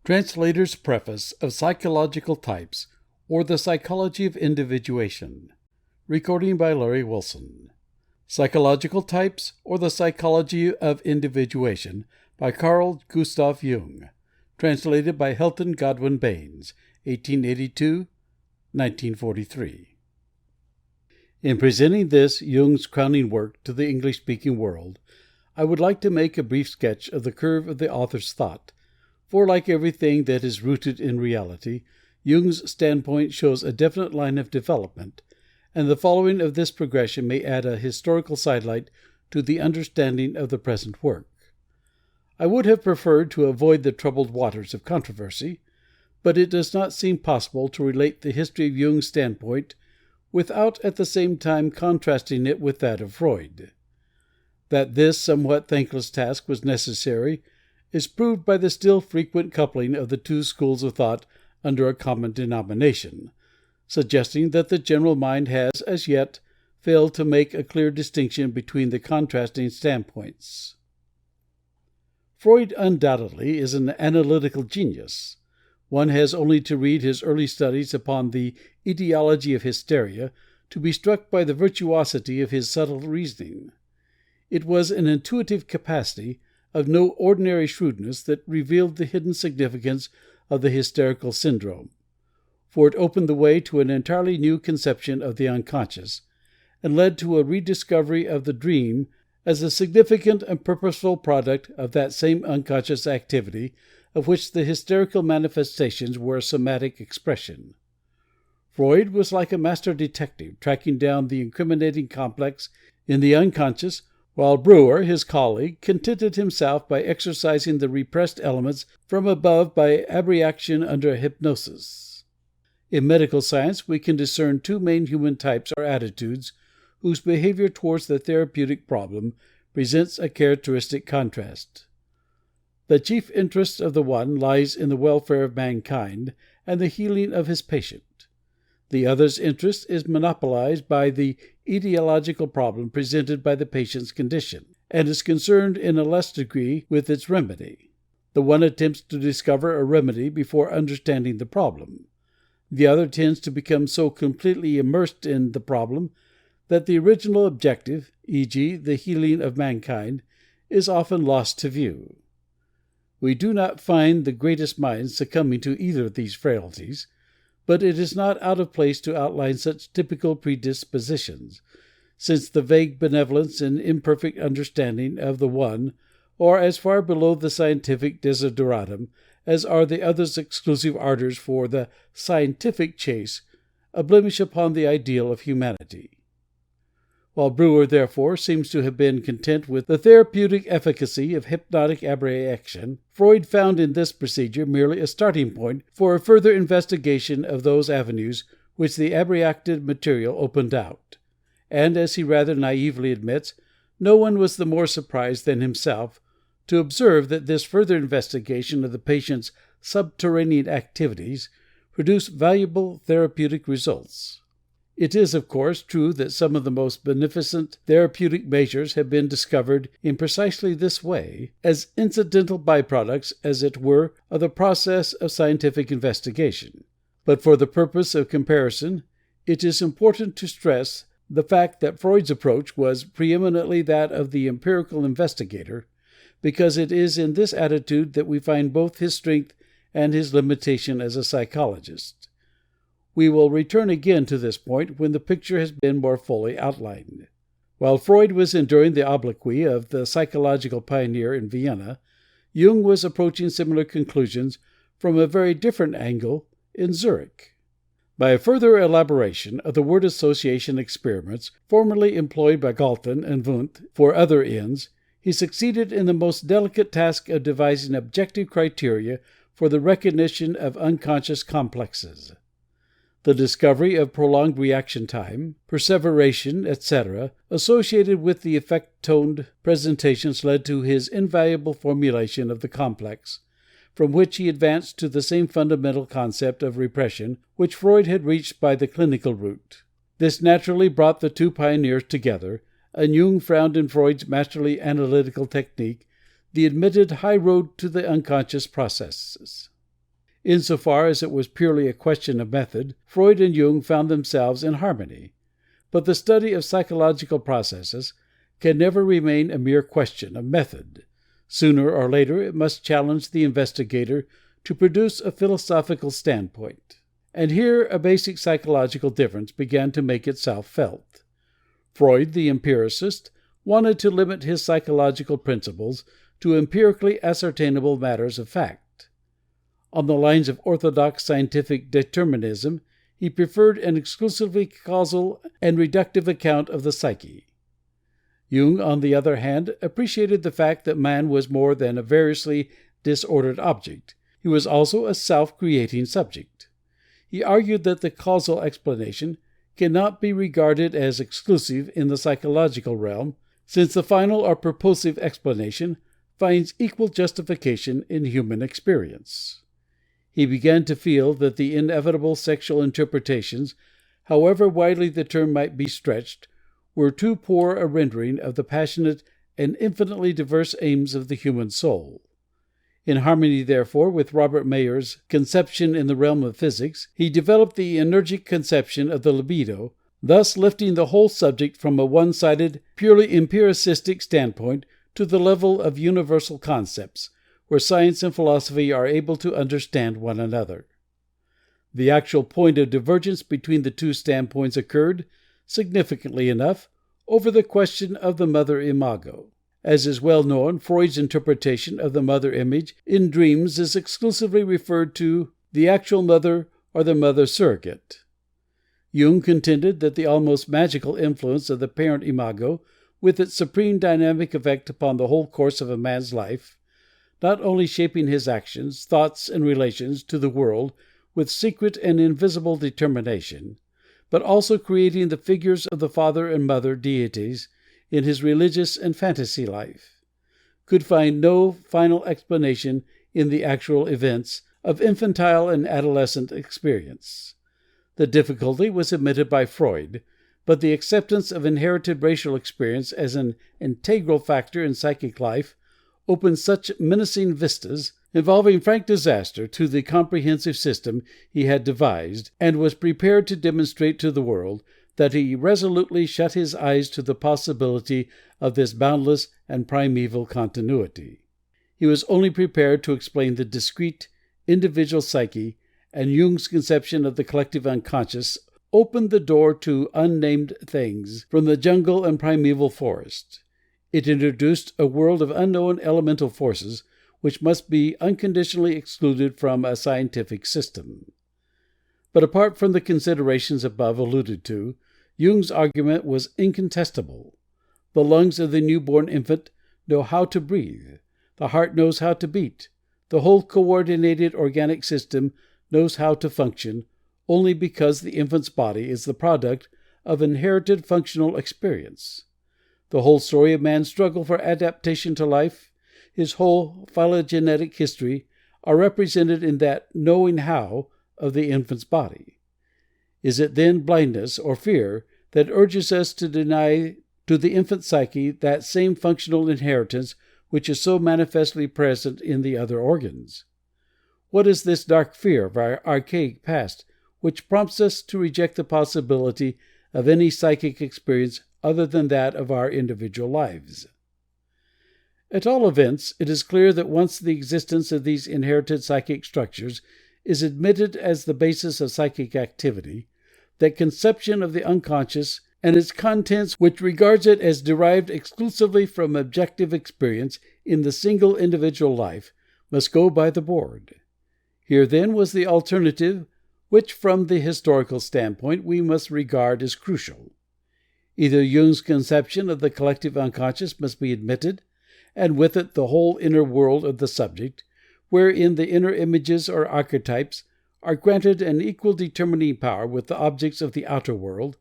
Translator's Preface of Psychological Types, or the Psychology of Individuation. Recording by Larry Wilson. Psychological Types, or the Psychology of Individuation, by Carl Gustav Jung. Translated by Hilton Godwin Baines, 1882-1943. In presenting this, Jung's crowning work, to the English-speaking world, I would like to make a brief sketch of the curve of the author's thought, for like everything that is rooted in reality, Jung's standpoint shows a definite line of development, and the following of this progression may add a historical sidelight to the understanding of the present work. I would have preferred to avoid the troubled waters of controversy, but it does not seem possible to relate the history of Jung's standpoint without at the same time contrasting it with that of Freud. That this somewhat thankless task was necessary is proved by the still frequent coupling of the two schools of thought under a common denomination, suggesting that the general mind has, as yet, failed to make a clear distinction between the contrasting standpoints. Freud undoubtedly is an analytical genius. One has only to read his early studies upon the etiology of hysteria to be struck by the virtuosity of his subtle reasoning. It was an intuitive capacity of no ordinary shrewdness that revealed the hidden significance of the hysterical syndrome, for it opened the way to an entirely new conception of the unconscious, and led to a rediscovery of the dream as a significant and purposeful product of that same unconscious activity of which the hysterical manifestations were a somatic expression. Freud was like a master detective tracking down the incriminating complex in the unconscious, while Breuer, his colleague, contented himself by exorcising the repressed elements from above by abreaction under hypnosis. In medical science, we can discern two main human types or attitudes whose behavior towards the therapeutic problem presents a characteristic contrast. The chief interest of the one lies in the welfare of mankind and the healing of his patient. The other's interest is monopolized by the etiological problem presented by the patient's condition, and is concerned in a less degree with its remedy. The one attempts to discover a remedy before understanding the problem. The other tends to become so completely immersed in the problem that the original objective, e.g., the healing of mankind, is often lost to view. We do not find the greatest minds succumbing to either of these frailties, but it is not out of place to outline such typical predispositions, since the vague benevolence and imperfect understanding of the one are as far below the scientific desideratum as are the other's exclusive ardors for the scientific chase, a blemish upon the ideal of humanity. While Breuer, therefore, seems to have been content with the therapeutic efficacy of hypnotic abreaction, Freud found in this procedure merely a starting point for a further investigation of those avenues which the abreacted material opened out. And, as he rather naively admits, no one was the more surprised than himself to observe that this further investigation of the patient's subterranean activities produced valuable therapeutic results. It is, of course, true that some of the most beneficent therapeutic measures have been discovered in precisely this way, as incidental byproducts, as it were, of the process of scientific investigation. But for the purpose of comparison, it is important to stress the fact that Freud's approach was preeminently that of the empirical investigator, because it is in this attitude that we find both his strength and his limitation as a psychologist. We will return again to this point when the picture has been more fully outlined. While Freud was enduring the obloquy of the psychological pioneer in Vienna, Jung was approaching similar conclusions from a very different angle in Zurich. By a further elaboration of the word association experiments formerly employed by Galton and Wundt for other ends, he succeeded in the most delicate task of devising objective criteria for the recognition of unconscious complexes. The discovery of prolonged reaction time, perseveration, etc., associated with the effect-toned presentations led to his invaluable formulation of the complex, from which he advanced to the same fundamental concept of repression which Freud had reached by the clinical route. This naturally brought the two pioneers together, and Jung found in Freud's masterly analytical technique the admitted high road to the unconscious processes. Insofar as it was purely a question of method, Freud and Jung found themselves in harmony. But the study of psychological processes can never remain a mere question of method. Sooner or later it must challenge the investigator to produce a philosophical standpoint. And here a basic psychological difference began to make itself felt. Freud, the empiricist, wanted to limit his psychological principles to empirically ascertainable matters of fact. On the lines of orthodox scientific determinism, he preferred an exclusively causal and reductive account of the psyche. Jung, on the other hand, appreciated the fact that man was more than a variously disordered object. He was also a self-creating subject. He argued that the causal explanation cannot be regarded as exclusive in the psychological realm, since the final or purposive explanation finds equal justification in human experience. He began to feel that the inevitable sexual interpretations, however widely the term might be stretched, were too poor a rendering of the passionate and infinitely diverse aims of the human soul. In harmony, therefore, with Robert Mayer's conception in the realm of physics, he developed the energic conception of the libido, thus lifting the whole subject from a one-sided, purely empiricistic standpoint to the level of universal concepts, where science and philosophy are able to understand one another. The actual point of divergence between the two standpoints occurred, significantly enough, over the question of the mother imago. As is well known, Freud's interpretation of the mother image in dreams is exclusively referred to the actual mother or the mother surrogate. Jung contended that the almost magical influence of the parent imago, with its supreme dynamic effect upon the whole course of a man's life, not only shaping his actions, thoughts, and relations to the world with secret and invisible determination, but also creating the figures of the father and mother deities in his religious and fantasy life, could find no final explanation in the actual events of infantile and adolescent experience. The difficulty was admitted by Freud, but the acceptance of inherited racial experience as an integral factor in psychic life opened such menacing vistas, involving frank disaster, to the comprehensive system he had devised and was prepared to demonstrate to the world, that he resolutely shut his eyes to the possibility of this boundless and primeval continuity. He was only prepared to explain the discrete, individual psyche, and Jung's conception of the collective unconscious opened the door to unnamed things from the jungle and primeval forest. It introduced a world of unknown elemental forces which must be unconditionally excluded from a scientific system. But apart from the considerations above alluded to, Jung's argument was incontestable. The lungs of the newborn infant know how to breathe. The heart knows how to beat. The whole coordinated organic system knows how to function, only because the infant's body is the product of inherited functional experience. The whole story of man's struggle for adaptation to life, his whole phylogenetic history, are represented in that knowing how of the infant's body. Is it then blindness or fear that urges us to deny to the infant psyche that same functional inheritance which is so manifestly present in the other organs? What is this dark fear of our archaic past which prompts us to reject the possibility of any psychic experience other than that of our individual lives? At all events, it is clear that once the existence of these inherited psychic structures is admitted as the basis of psychic activity, that conception of the unconscious and its contents which regards it as derived exclusively from objective experience in the single individual life must go by the board. Here then was the alternative which from the historical standpoint we must regard as crucial. Either Jung's conception of the collective unconscious must be admitted, and with it the whole inner world of the subject, wherein the inner images or archetypes are granted an equal determining power with the objects of the outer world,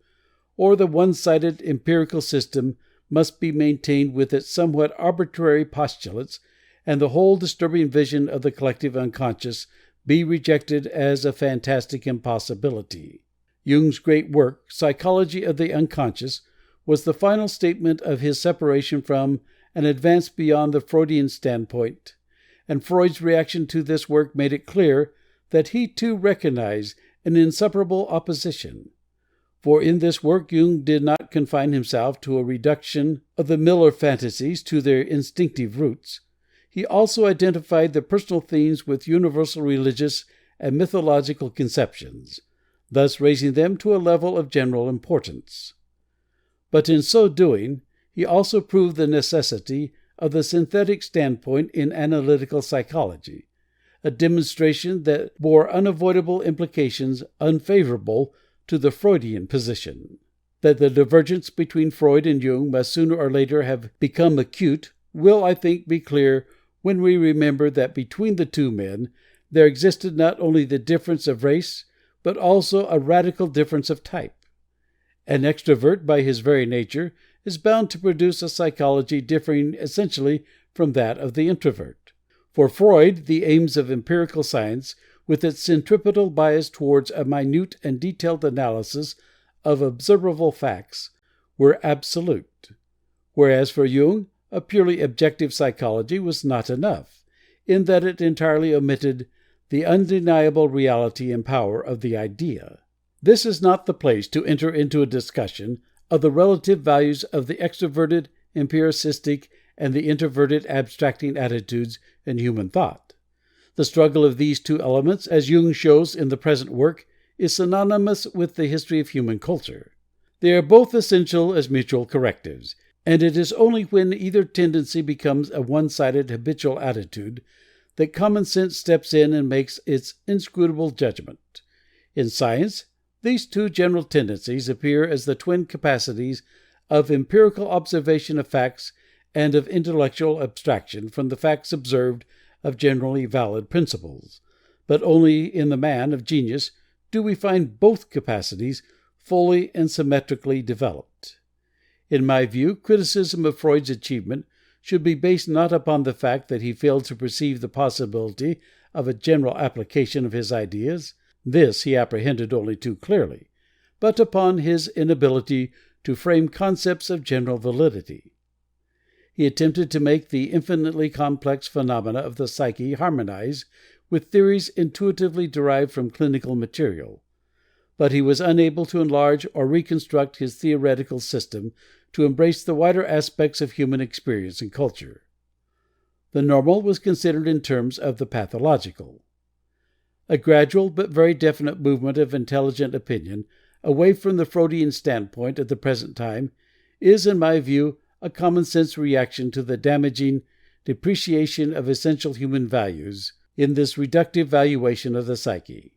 or the one-sided empirical system must be maintained with its somewhat arbitrary postulates, and the whole disturbing vision of the collective unconscious be rejected as a fantastic impossibility. Jung's great work, Psychology of the Unconscious, was the final statement of his separation from and advance beyond the Freudian standpoint, and Freud's reaction to this work made it clear that he too recognized an inseparable opposition. For in this work Jung did not confine himself to a reduction of the Miller fantasies to their instinctive roots. He also identified the personal themes with universal religious and mythological conceptions, thus raising them to a level of general importance. But in so doing, he also proved the necessity of the synthetic standpoint in analytical psychology, a demonstration that bore unavoidable implications unfavorable to the Freudian position. That the divergence between Freud and Jung must sooner or later have become acute will, I think, be clear when we remember that between the two men there existed not only the difference of race, but also a radical difference of type. An extrovert, by his very nature, is bound to produce a psychology differing essentially from that of the introvert. For Freud, the aims of empirical science, with its centripetal bias towards a minute and detailed analysis of observable facts, were absolute, whereas for Jung, a purely objective psychology was not enough, in that it entirely omitted the undeniable reality and power of the idea. This is not the place to enter into a discussion of the relative values of the extroverted, empiricistic, and the introverted, abstracting attitudes in human thought. The struggle of these two elements, as Jung shows in the present work, is synonymous with the history of human culture. They are both essential as mutual correctives, and it is only when either tendency becomes a one-sided habitual attitude that common sense steps in and makes its inscrutable judgment. In science, these two general tendencies appear as the twin capacities of empirical observation of facts and of intellectual abstraction from the facts observed of generally valid principles. But only in the man of genius do we find both capacities fully and symmetrically developed. In my view, criticism of Freud's achievement should be based not upon the fact that he failed to perceive the possibility of a general application of his ideas, this he apprehended only too clearly, but upon his inability to frame concepts of general validity. He attempted to make the infinitely complex phenomena of the psyche harmonize with theories intuitively derived from clinical material, but he was unable to enlarge or reconstruct his theoretical system to embrace the wider aspects of human experience and culture. The normal was considered in terms of the pathological. A gradual but very definite movement of intelligent opinion away from the Freudian standpoint at the present time is, in my view, a common-sense reaction to the damaging depreciation of essential human values in this reductive valuation of the psyche.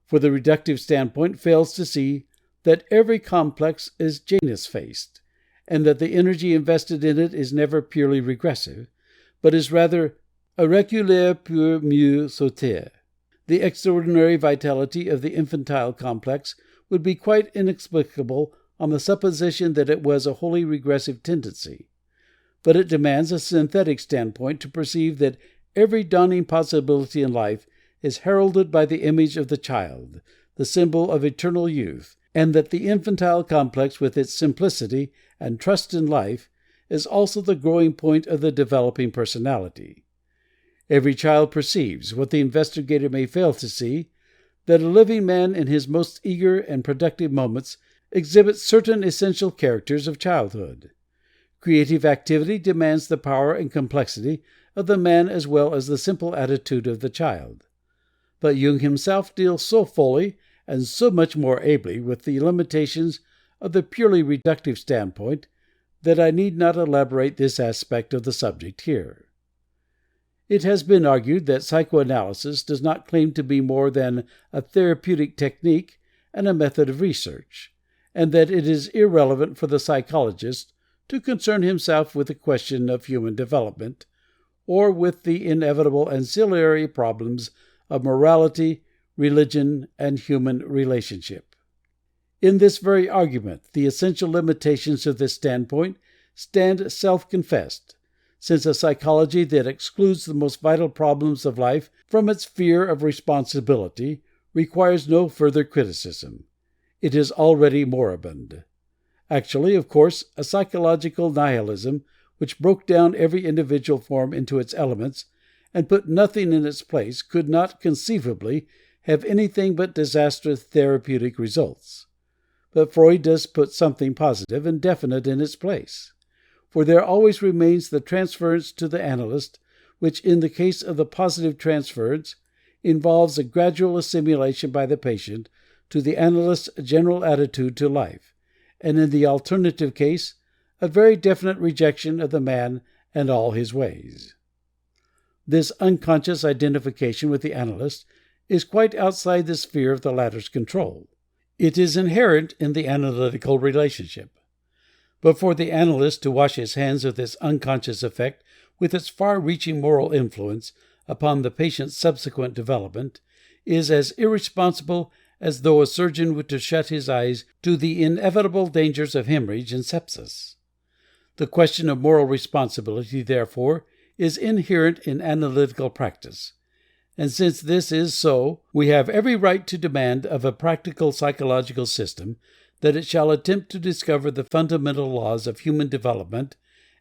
For the reductive standpoint fails to see that every complex is Janus-faced, and that the energy invested in it is never purely regressive, but is rather auriculaire pour mieux sauter. The extraordinary vitality of the infantile complex would be quite inexplicable on the supposition that it was a wholly regressive tendency, but it demands a synthetic standpoint to perceive that every dawning possibility in life is heralded by the image of the child, the symbol of eternal youth, and that the infantile complex, with its simplicity and trust in life, is also the growing point of the developing personality. Every child perceives, what the investigator may fail to see, that a living man in his most eager and productive moments exhibits certain essential characters of childhood. Creative activity demands the power and complexity of the man as well as the simple attitude of the child. But Jung himself deals so fully and so much more ably with the limitations of the purely reductive standpoint that I need not elaborate this aspect of the subject here. It has been argued that psychoanalysis does not claim to be more than a therapeutic technique and a method of research, and that it is irrelevant for the psychologist to concern himself with the question of human development, or with the inevitable ancillary problems of morality, religion, and human relationship. In this very argument, the essential limitations of this standpoint stand self-confessed, since a psychology that excludes the most vital problems of life from its fear of responsibility requires no further criticism. It is already moribund. Actually, of course, a psychological nihilism which broke down every individual form into its elements and put nothing in its place could not conceivably have anything but disastrous therapeutic results. But Freud does put something positive and definite in its place, for there always remains the transference to the analyst, which in the case of the positive transference involves a gradual assimilation by the patient to the analyst's general attitude to life, and in the alternative case, a very definite rejection of the man and all his ways. This unconscious identification with the analyst is quite outside the sphere of the latter's control. It is inherent in the analytical relationship. But for the analyst to wash his hands of this unconscious effect with its far-reaching moral influence upon the patient's subsequent development is as irresponsible as though a surgeon were to shut his eyes to the inevitable dangers of hemorrhage and sepsis. The question of moral responsibility, therefore, is inherent in analytical practice, and since this is so, we have every right to demand of a practical psychological system that it shall attempt to discover the fundamental laws of human development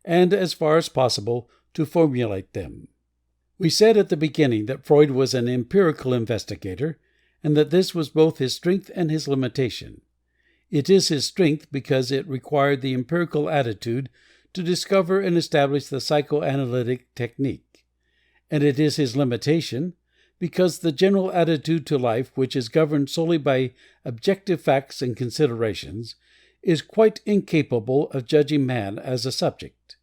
and, as far as possible, to formulate them. We said at the beginning that Freud was an empirical investigator, and that this was both his strength and his limitation. It is his strength because it required the empirical attitude to discover and establish the psychoanalytic technique, and it is his limitation because the general attitude to life, which is governed solely by objective facts and considerations, is quite incapable of judging man as a subject.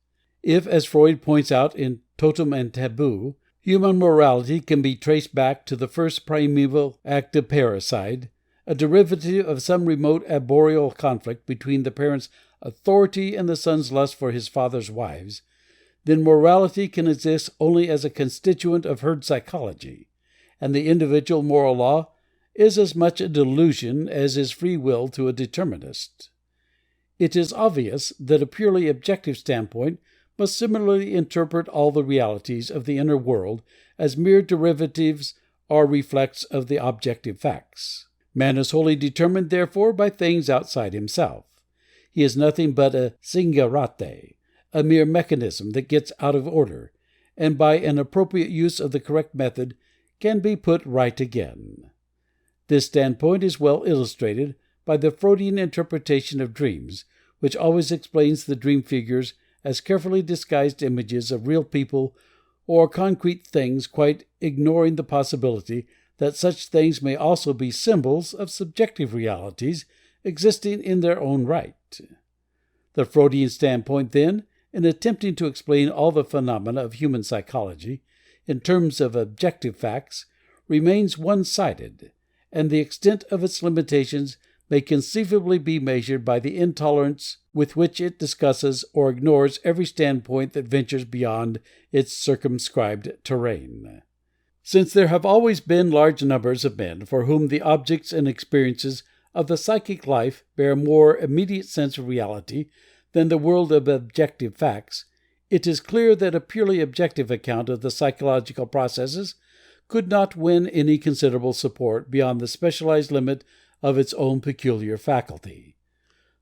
If, as Freud points out in Totem and Taboo, human morality can be traced back to the first primeval act of parricide, a derivative of some remote arboreal conflict between the parent's authority and the son's lust for his father's wives, then morality can exist only as a constituent of herd psychology, and the individual moral law is as much a delusion as is free will to a determinist. It is obvious that a purely objective standpoint must similarly interpret all the realities of the inner world as mere derivatives or reflects of the objective facts. Man is wholly determined, therefore, by things outside himself. He is nothing but a singarate, a mere mechanism that gets out of order, and by an appropriate use of the correct method can be put right again. This standpoint is well illustrated by the Freudian interpretation of dreams, which always explains the dream figures as carefully disguised images of real people or concrete things, quite ignoring the possibility that such things may also be symbols of subjective realities existing in their own right. The Freudian standpoint, then, in attempting to explain all the phenomena of human psychology in terms of objective facts, remains one-sided, and the extent of its limitations may conceivably be measured by the intolerance with which it discusses or ignores every standpoint that ventures beyond its circumscribed terrain. Since there have always been large numbers of men for whom the objects and experiences of the psychic life bear more immediate sense of reality than the world of objective facts, it is clear that a purely objective account of the psychological processes could not win any considerable support beyond the specialized limit of its own peculiar faculty.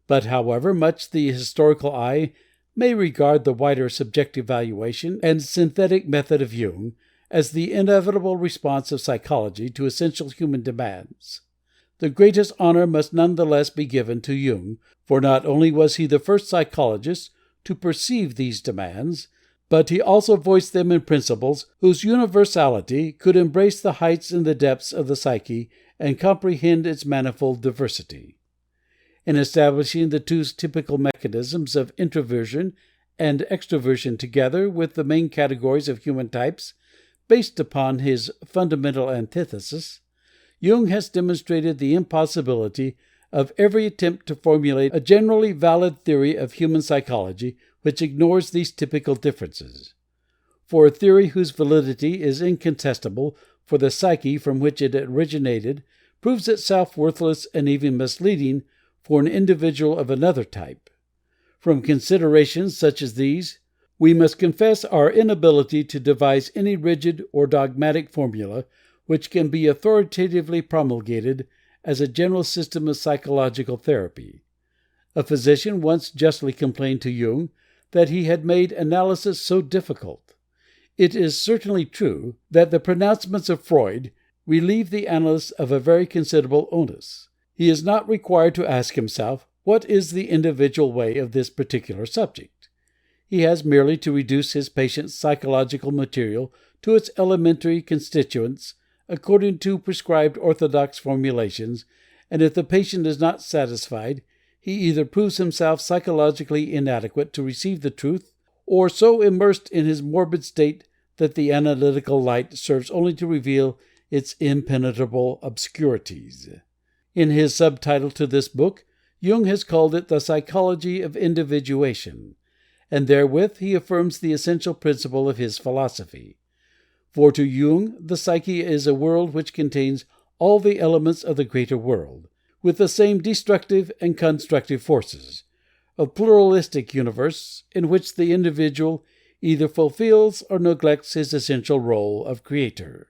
But however much the historical eye may regard the wider subjective valuation and synthetic method of Jung as the inevitable response of psychology to essential human demands, the greatest honor must nonetheless be given to Jung, for not only was he the first psychologist to perceive these demands, but he also voiced them in principles whose universality could embrace the heights and the depths of the psyche and comprehend its manifold diversity. In establishing the two typical mechanisms of introversion and extraversion together with the main categories of human types, based upon his fundamental antithesis, Jung has demonstrated the impossibility of every attempt to formulate a generally valid theory of human psychology which ignores these typical differences. For a theory whose validity is incontestable for the psyche from which it originated proves itself worthless and even misleading for an individual of another type. From considerations such as these, we must confess our inability to devise any rigid or dogmatic formula which can be authoritatively promulgated as a general system of psychological therapy. A physician once justly complained to Jung that he had made analysis so difficult. It is certainly true that the pronouncements of Freud relieve the analyst of a very considerable onus. He is not required to ask himself, what is the individual way of this particular subject? He has merely to reduce his patient's psychological material to its elementary constituents according to prescribed orthodox formulations, and if the patient is not satisfied, he either proves himself psychologically inadequate to receive the truth, or so immersed in his morbid state that the analytical light serves only to reveal its impenetrable obscurities. In his subtitle to this book, Jung has called it the Psychology of Individuation, and therewith he affirms the essential principle of his philosophy. For to Jung, the psyche is a world which contains all the elements of the greater world, with the same destructive and constructive forces, a pluralistic universe in which the individual either fulfills or neglects his essential role of creator.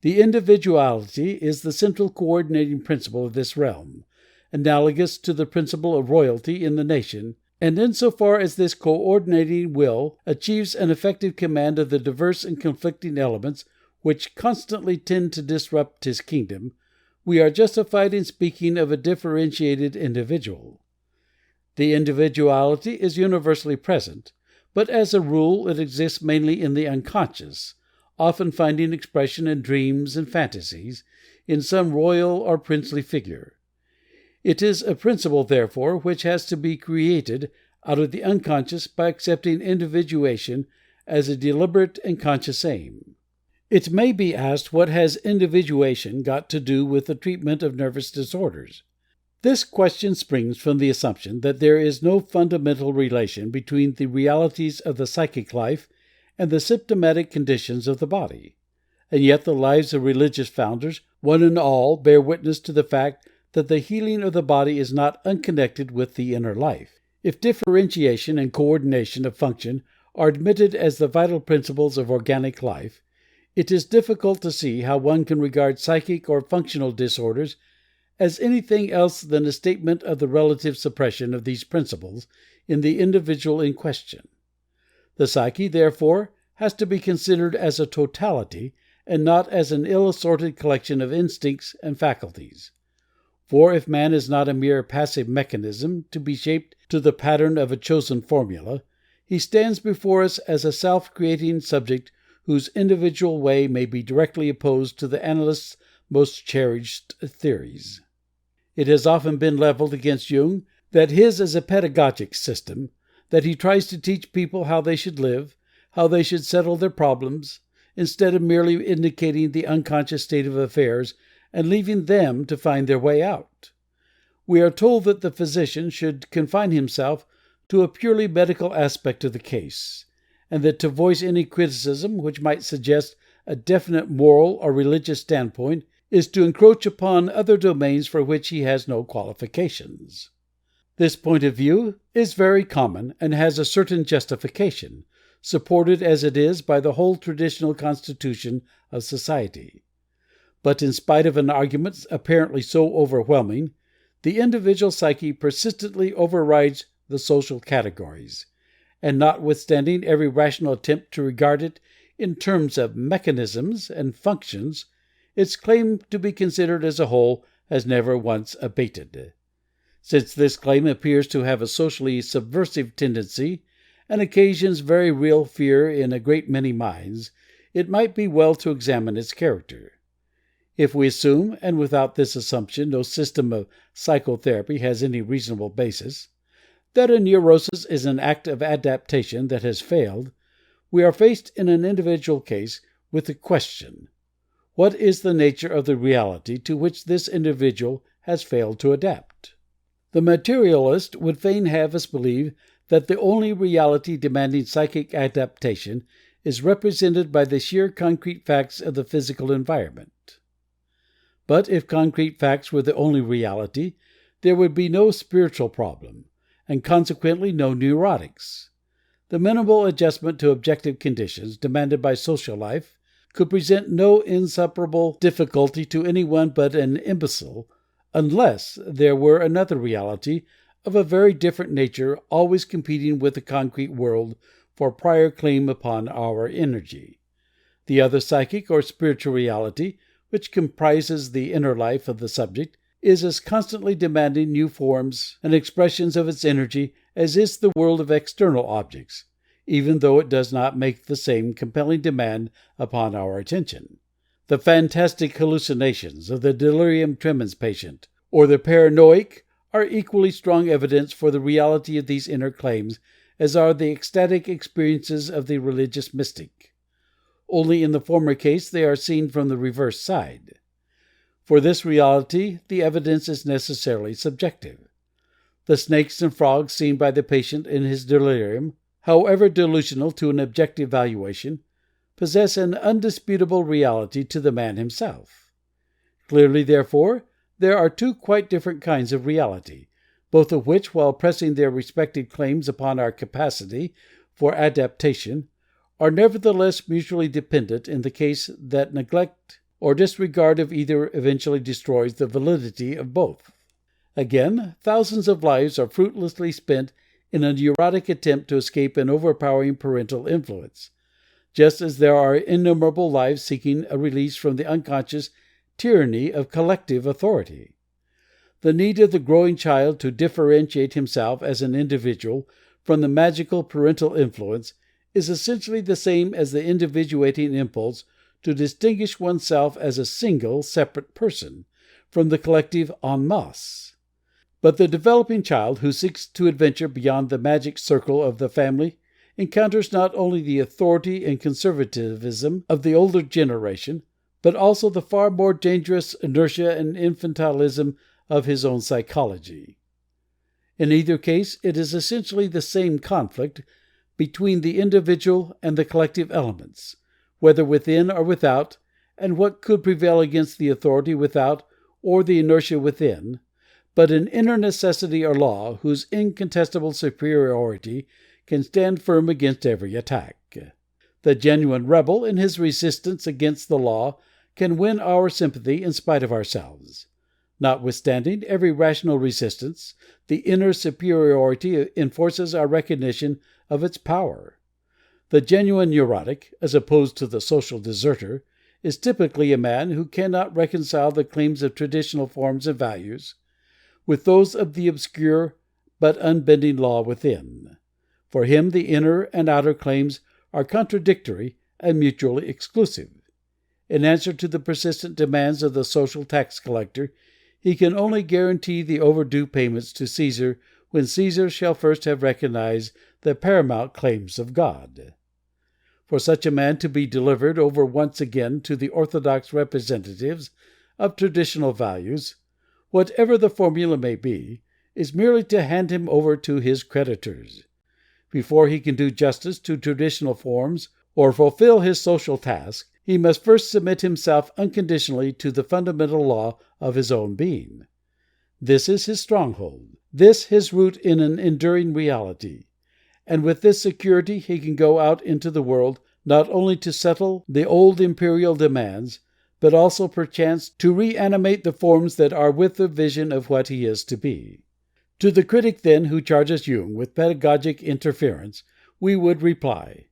The individuality is the central coordinating principle of this realm, analogous to the principle of royalty in the nation, and insofar as this coordinating will achieves an effective command of the diverse and conflicting elements which constantly tend to disrupt his kingdom, we are justified in speaking of a differentiated individual. The individuality is universally present, but as a rule it exists mainly in the unconscious, often finding expression in dreams and fantasies, in some royal or princely figure. It is a principle, therefore, which has to be created out of the unconscious by accepting individuation as a deliberate and conscious aim. It may be asked, what has individuation got to do with the treatment of nervous disorders? This question springs from the assumption that there is no fundamental relation between the realities of the psychic life and the symptomatic conditions of the body. And yet the lives of religious founders, one and all, bear witness to the fact that the healing of the body is not unconnected with the inner life. If differentiation and coordination of function are admitted as the vital principles of organic life, it is difficult to see how one can regard psychic or functional disorders as anything else than a statement of the relative suppression of these principles in the individual in question. The psyche, therefore, has to be considered as a totality and not as an ill-assorted collection of instincts and faculties. For if man is not a mere passive mechanism to be shaped to the pattern of a chosen formula, he stands before us as a self-creating subject whose individual way may be directly opposed to the analyst's most cherished theories. It has often been leveled against Jung that his is a pedagogic system, that he tries to teach people how they should live, how they should settle their problems, instead of merely indicating the unconscious state of affairs and leaving them to find their way out. We are told that the physician should confine himself to a purely medical aspect of the case, and that to voice any criticism which might suggest a definite moral or religious standpoint is to encroach upon other domains for which he has no qualifications. This point of view is very common and has a certain justification, supported as it is by the whole traditional constitution of society. But in spite of an argument apparently so overwhelming, the individual psyche persistently overrides the social categories, and notwithstanding every rational attempt to regard it in terms of mechanisms and functions, its claim to be considered as a whole has never once abated. Since this claim appears to have a socially subversive tendency and occasions very real fear in a great many minds, it might be well to examine its character. If we assume, and without this assumption no system of psychotherapy has any reasonable basis, that a neurosis is an act of adaptation that has failed, we are faced in an individual case with the question, what is the nature of the reality to which this individual has failed to adapt? The materialist would fain have us believe that the only reality demanding psychic adaptation is represented by the sheer concrete facts of the physical environment. But if concrete facts were the only reality, there would be no spiritual problem, and consequently no neurotics. The minimal adjustment to objective conditions demanded by social life could present no insuperable difficulty to anyone but an imbecile, unless there were another reality of a very different nature always competing with the concrete world for prior claim upon our energy. The other psychic or spiritual reality, which comprises the inner life of the subject, is as constantly demanding new forms and expressions of its energy as is the world of external objects, even though it does not make the same compelling demand upon our attention. The fantastic hallucinations of the delirium tremens patient or the paranoic are equally strong evidence for the reality of these inner claims as are the ecstatic experiences of the religious mystic. Only in the former case they are seen from the reverse side. For this reality, the evidence is necessarily subjective. The snakes and frogs seen by the patient in his delirium, however delusional to an objective valuation, possess an undisputable reality to the man himself. Clearly, therefore, there are two quite different kinds of reality, both of which, while pressing their respective claims upon our capacity for adaptation, are nevertheless mutually dependent in the case that neglect or disregard of either eventually destroys the validity of both. Again, thousands of lives are fruitlessly spent in a neurotic attempt to escape an overpowering parental influence, just as there are innumerable lives seeking a release from the unconscious tyranny of collective authority. The need of the growing child to differentiate himself as an individual from the magical parental influence is essentially the same as the individuating impulse to distinguish oneself as a single, separate person from the collective en masse. But the developing child who seeks to adventure beyond the magic circle of the family encounters not only the authority and conservatism of the older generation, but also the far more dangerous inertia and infantilism of his own psychology. In either case, it is essentially the same conflict between the individual and the collective elements, whether within or without, and what could prevail against the authority without or the inertia within, but an inner necessity or law whose incontestable superiority can stand firm against every attack. The genuine rebel in his resistance against the law can win our sympathy in spite of ourselves. Notwithstanding every rational resistance, the inner superiority enforces our recognition of its power. The genuine neurotic, as opposed to the social deserter, is typically a man who cannot reconcile the claims of traditional forms and values with those of the obscure but unbending law within. For him, the inner and outer claims are contradictory and mutually exclusive. In answer to the persistent demands of the social tax collector, he can only guarantee the overdue payments to Caesar when Caesar shall first have recognized the paramount claims of God. For such a man to be delivered over once again to the orthodox representatives of traditional values, whatever the formula may be, is merely to hand him over to his creditors. Before he can do justice to traditional forms or fulfill his social task, he must first submit himself unconditionally to the fundamental law of his own being. This is his stronghold, this his root in an enduring reality, and with this security he can go out into the world not only to settle the old imperial demands, but also perchance to reanimate the forms that are with the vision of what he is to be. To the critic, then, who charges Jung with pedagogic interference, we would reply,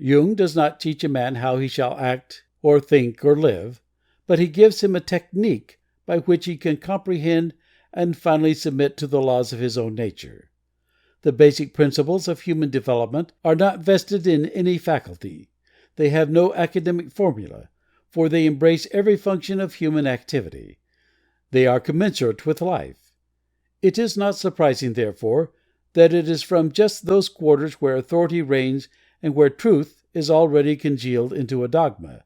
Jung does not teach a man how he shall act or think or live, but he gives him a technique by which he can comprehend and finally submit to the laws of his own nature. The basic principles of human development are not vested in any faculty. They have no academic formula, for they embrace every function of human activity. They are commensurate with life. It is not surprising, therefore, that it is from just those quarters where authority reigns and where truth is already congealed into a dogma,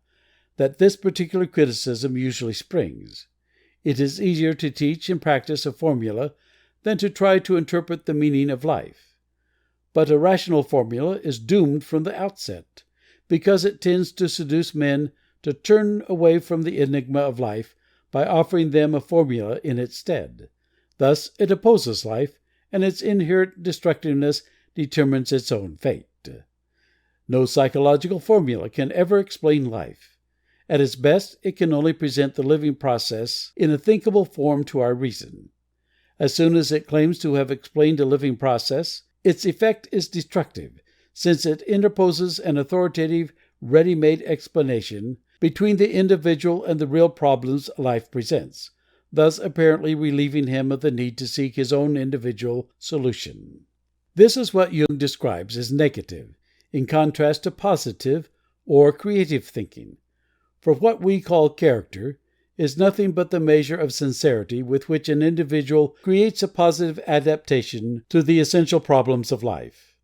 that this particular criticism usually springs. It is easier to teach and practice a formula than to try to interpret the meaning of life. But a rational formula is doomed from the outset, because it tends to seduce men to turn away from the enigma of life by offering them a formula in its stead. Thus it opposes life, and its inherent destructiveness determines its own fate. No psychological formula can ever explain life. At its best, it can only present the living process in a thinkable form to our reason. As soon as it claims to have explained a living process, its effect is destructive, since it interposes an authoritative ready-made explanation between the individual and the real problems life presents, thus apparently relieving him of the need to seek his own individual solution. This is what Jung describes as negative, in contrast to positive or creative thinking. For what we call character is nothing but the measure of sincerity with which an individual creates a positive adaptation to the essential problems of life.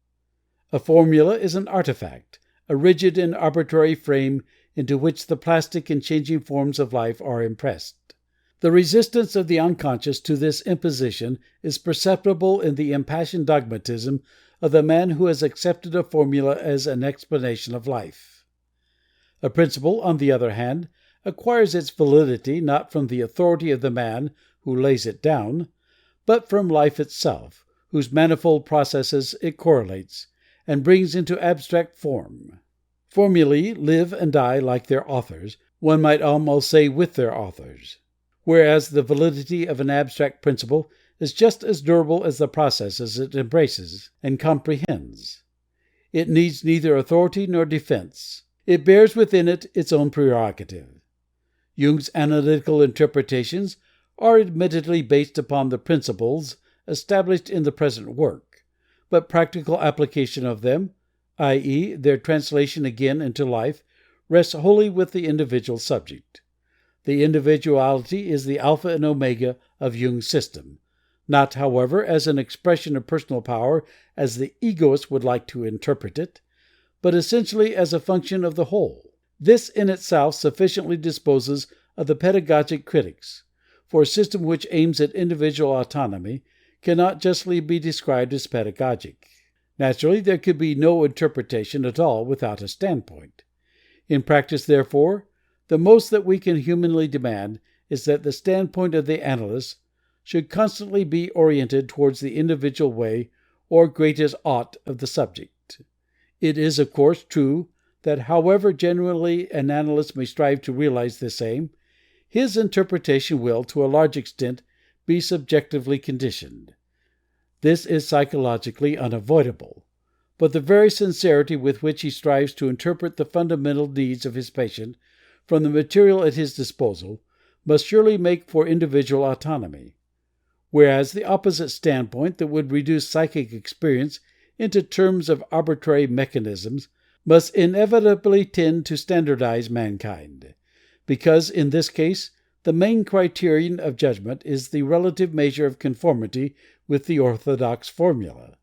A formula is an artifact, a rigid and arbitrary frame into which the plastic and changing forms of life are impressed. The resistance of the unconscious to this imposition is perceptible in the impassioned dogmatism of the man who has accepted a formula as an explanation of life. A principle, on the other hand, acquires its validity not from the authority of the man who lays it down, but from life itself, whose manifold processes it correlates, and brings into abstract form. Formulae live and die like their authors, one might almost say with their authors, whereas the validity of an abstract principle is just as durable as the processes it embraces and comprehends. It needs neither authority nor defense. It bears within it its own prerogative. Jung's analytical interpretations are admittedly based upon the principles established in the present work, but practical application of them, i.e., their translation again into life, rests wholly with the individual subject. The individuality is the alpha and omega of Jung's system, not, however, as an expression of personal power as the egoist would like to interpret it, but essentially as a function of the whole. This in itself sufficiently disposes of the pedagogic critics, for a system which aims at individual autonomy cannot justly be described as pedagogic. Naturally, there could be no interpretation at all without a standpoint. In practice, therefore, the most that we can humanly demand is that the standpoint of the analyst should constantly be oriented towards the individual way or greatest ought of the subject. It is, of course, true that however genuinely an analyst may strive to realize this aim, his interpretation will, to a large extent, be subjectively conditioned. This is psychologically unavoidable, but the very sincerity with which he strives to interpret the fundamental needs of his patient from the material at his disposal must surely make for individual autonomy, whereas the opposite standpoint that would reduce psychic experience into terms of arbitrary mechanisms must inevitably tend to standardize mankind, because in this case the main criterion of judgment is the relative measure of conformity with the orthodox formula.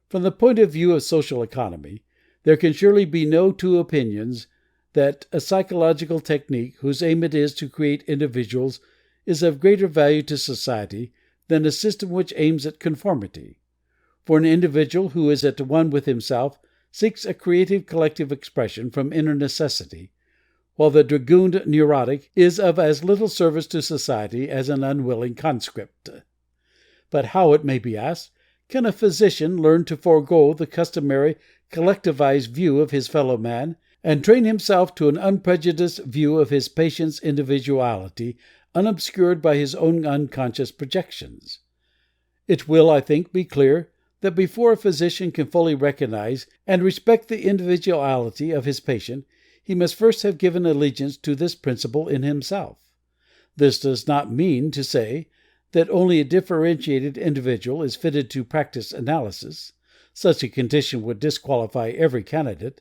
From the point of view of social economy, there can surely be no two opinions that a psychological technique whose aim it is to create individuals is of greater value to society than a system which aims at conformity. For an individual who is at one with himself seeks a creative collective expression from inner necessity, while the dragooned neurotic is of as little service to society as an unwilling conscript. But how, it may be asked, can a physician learn to forego the customary collectivized view of his fellow man and train himself to an unprejudiced view of his patient's individuality, unobscured by his own unconscious projections? It will, I think, be clear that before a physician can fully recognize and respect the individuality of his patient, he must first have given allegiance to this principle in himself. This does not mean to say that only a differentiated individual is fitted to practice analysis. Such a condition would disqualify every candidate,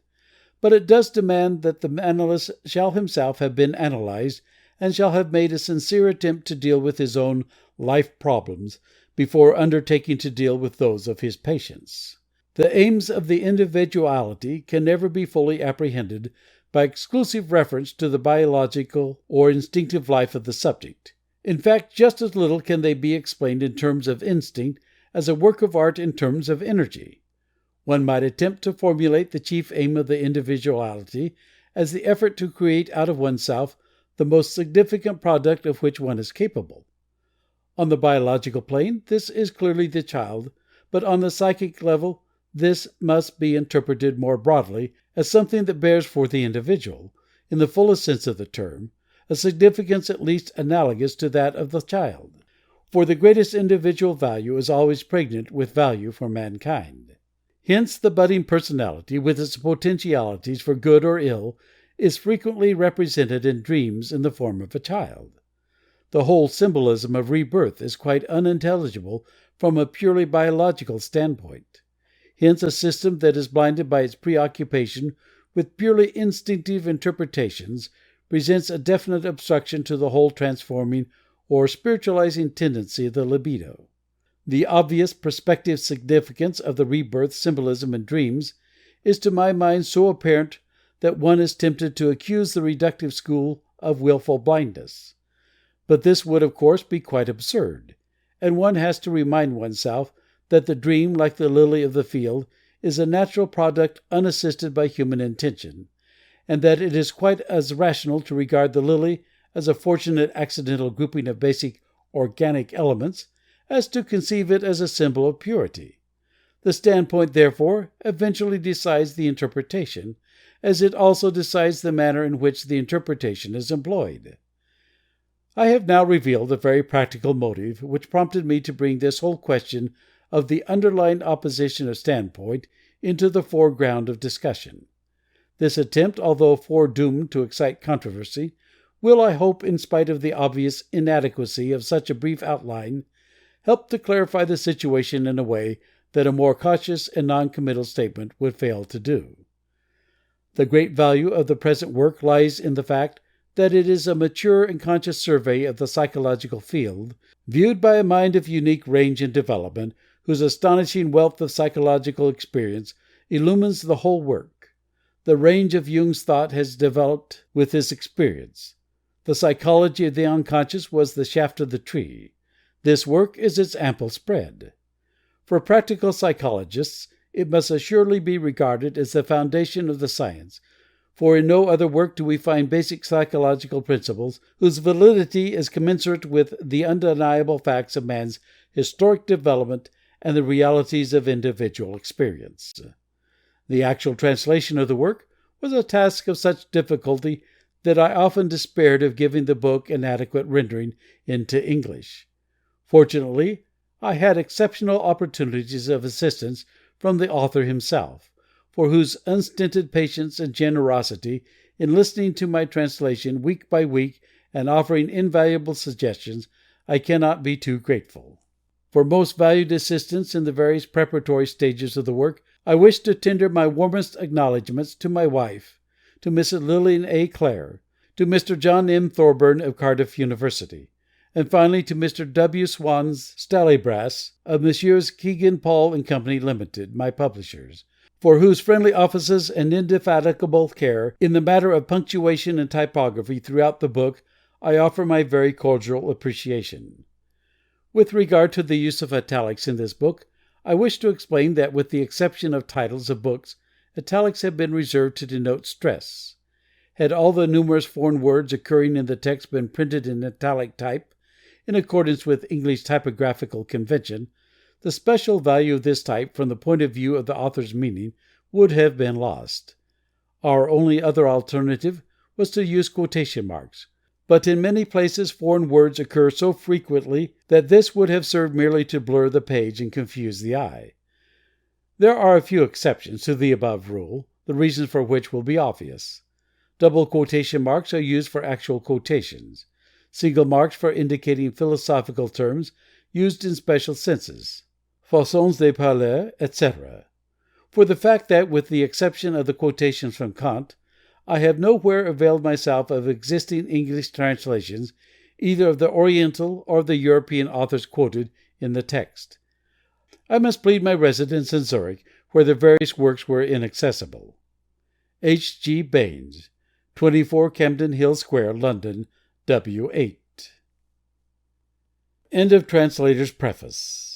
but it does demand that the analyst shall himself have been analyzed and shall have made a sincere attempt to deal with his own life problems before undertaking to deal with those of his patients. The aims of the individuality can never be fully apprehended by exclusive reference to the biological or instinctive life of the subject. In fact, just as little can they be explained in terms of instinct as a work of art in terms of energy. One might attempt to formulate the chief aim of the individuality as the effort to create out of oneself the most significant product of which one is capable. On the biological plane, this is clearly the child, but on the psychic level, this must be interpreted more broadly as something that bears for the individual, in the fullest sense of the term, a significance at least analogous to that of the child. For the greatest individual value is always pregnant with value for mankind. Hence, the budding personality, with its potentialities for good or ill, is frequently represented in dreams in the form of a child. The whole symbolism of rebirth is quite unintelligible from a purely biological standpoint. Hence, a system that is blinded by its preoccupation with purely instinctive interpretations presents a definite obstruction to the whole transforming or spiritualizing tendency of the libido. The obvious prospective significance of the rebirth symbolism in dreams is to my mind so apparent that one is tempted to accuse the reductive school of willful blindness. But this would, of course, be quite absurd, and one has to remind oneself that the dream, like the lily of the field, is a natural product unassisted by human intention, and that it is quite as rational to regard the lily as a fortunate accidental grouping of basic organic elements as to conceive it as a symbol of purity. The standpoint, therefore, eventually decides the interpretation, as it also decides the manner in which the interpretation is employed. I have now revealed a very practical motive which prompted me to bring this whole question of the underlying opposition of standpoint into the foreground of discussion. This attempt, although foredoomed to excite controversy, will, I hope, in spite of the obvious inadequacy of such a brief outline, help to clarify the situation in a way that a more cautious and non-committal statement would fail to do. The great value of the present work lies in the fact that it is a mature and conscious survey of the psychological field, viewed by a mind of unique range and development, whose astonishing wealth of psychological experience illumines the whole work. The range of Jung's thought has developed with his experience. The psychology of the unconscious was the shaft of the tree. This work is its ample spread. For practical psychologists, it must assuredly be regarded as the foundation of the science, for in no other work do we find basic psychological principles whose validity is commensurate with the undeniable facts of man's historic development and the realities of individual experience. The actual translation of the work was a task of such difficulty that I often despaired of giving the book an adequate rendering into English. Fortunately, I had exceptional opportunities of assistance from the author himself, for whose unstinted patience and generosity in listening to my translation week by week and offering invaluable suggestions I cannot be too grateful. For most valued assistance in the various preparatory stages of the work, I wish to tender my warmest acknowledgments to my wife, to Mrs. Lillian A. Clare, to Mr. John M. Thorburn of Cardiff University, and finally to Mr. W. Swans Stallybrass of Messrs. Kegan, Paul & Company Limited, my publishers, for whose friendly offices and indefatigable care in the matter of punctuation and typography throughout the book I offer my very cordial appreciation. With regard to the use of italics in this book, I wish to explain that with the exception of titles of books, italics have been reserved to denote stress. Had all the numerous foreign words occurring in the text been printed in italic type, in accordance with English typographical convention, the special value of this type from the point of view of the author's meaning would have been lost. Our only other alternative was to use quotation marks, but in many places foreign words occur so frequently that this would have served merely to blur the page and confuse the eye. There are a few exceptions to the above rule, the reasons for which will be obvious. Double quotation marks are used for actual quotations, single marks for indicating philosophical terms used in special senses, façons de parler, etc. For the fact that, with the exception of the quotations from Kant, I have nowhere availed myself of existing English translations either of the Oriental or the European authors quoted in the text, I must plead my residence in Zurich, where the various works were inaccessible. H. G. Baines, 24 Camden Hill Square, London, W8. End of Translator's Preface.